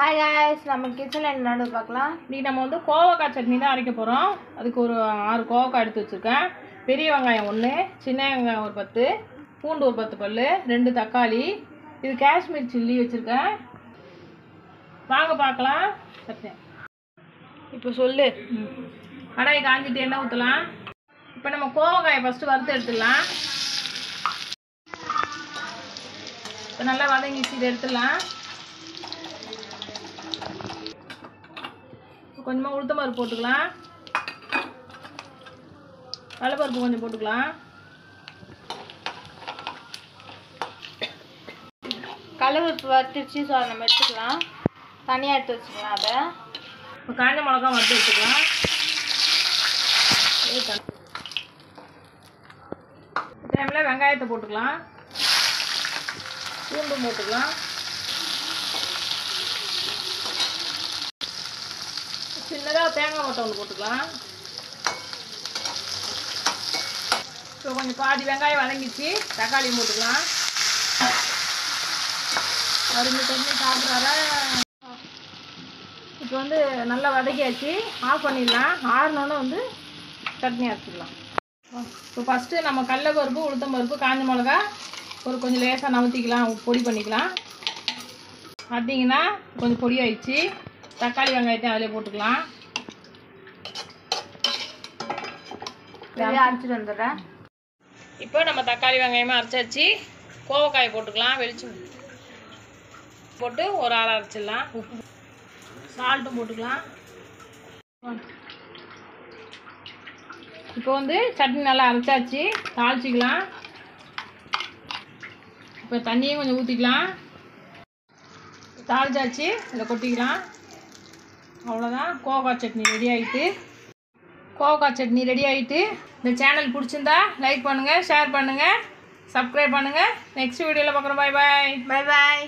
Hi guys, நம்ம கிச்சனில் என்னென்னு பார்க்கலாம். இன்றைக்கி நம்ம வந்து கோவக்காய் சட்னி தான் அரைக்க போகிறோம். அதுக்கு ஒரு 6 கோவக்காய் எடுத்து வச்சுருக்கேன். பெரிய வெங்காயம் 1, சின்ன வெங்காயம் ஒரு 10, பூண்டு ஒரு 10 பல், 2 தக்காளி, இது காஷ்மீர் சில்லி வச்சுருக்கேன். வாங்க பார்க்கலாம் சட்னி. இப்போ சொல்லு. கடாய் காஞ்சிட்டு எண்ணெய் ஊற்றலாம். இப்போ நம்ம கோவக்காயை ஃபஸ்ட்டு வறுத்து எடுத்துடலாம். இப்போ நல்லா வதங்கிச்சு, இதை எடுத்துடலாம். கொஞ்சமாக உளுத்தம் பருப்பு போட்டுக்கலாம், கடலைப்பருப்பு கொஞ்சம் போட்டுக்கலாம். கடலைப்பருப்பு வறுத்துச்சு, ஸோ அதை நம்ம எடுத்துக்கலாம். தனியாக எடுத்து வச்சுக்கலாம். அதை இப்போ காஞ்ச மிளகா வறுத்து எடுத்துக்கலாம். டைமில் வெங்காயத்தை போட்டுக்கலாம், பூண்டு போட்டுக்கலாம், சின்னதாக தேங்காய் மட்டை ஒன்று போட்டுக்கலாம். இப்போ கொஞ்சம் பாதி வெங்காயம் வதங்கிச்சு, தக்காளியும் போட்டுக்கலாம். மருந்து தண்ணி சாப்பிட்றாரா? இப்போ வந்து நல்லா வதக்கியாச்சு, ஆஃப் பண்ணிடலாம். ஆறுனோன்னு வந்து சட்னி அரைச்சிடலாம். இப்போ ஃபஸ்ட்டு நம்ம கடலைப்பருப்பு, உளுத்தம் பருப்பு, காஞ்ச மிளகா கொஞ்சம் லேசாக நவுத்திக்கலாம், பொடி பண்ணிக்கலாம். பார்த்தீங்கன்னா கொஞ்சம் பொடி ஆயிடுச்சு. தக்காளி வெங்காயத்தையும் அதிலே போட்டுக்கலாம். அரைச்சிட்டு வந்துடுறேன். இப்போ நம்ம தக்காளி வெங்காயமாக அரைச்சாச்சு. கோவக்காயை போட்டுக்கலாம். வெளிச்சம் போட்டு ஒரு ஆள் அரைச்சிடலாம். உப்பு சால்ட்டும் போட்டுக்கலாம். இப்போ வந்து சட்னி நல்லா அரைச்சாச்சு, தாளிச்சிக்கலாம். இப்போ தண்ணியும் கொஞ்சம் ஊற்றிக்கலாம். தாளிச்சாச்சு, இதில் கொட்டிக்கலாம். அவ்வளோதான், கோவக்காய் சட்னி ரெடி ஆகிட்டு. கோவக்காய் சட்னி ரெடி ஆகிட்டு. இந்த சேனல் பிடிச்சிருந்தா லைக் பண்ணுங்கள், ஷேர் பண்ணுங்கள், சப்ஸ்கிரைப் பண்ணுங்கள். நெக்ஸ்ட் வீடியோவில் பார்க்குறோம். பாய் பாய். பாய் பாய்.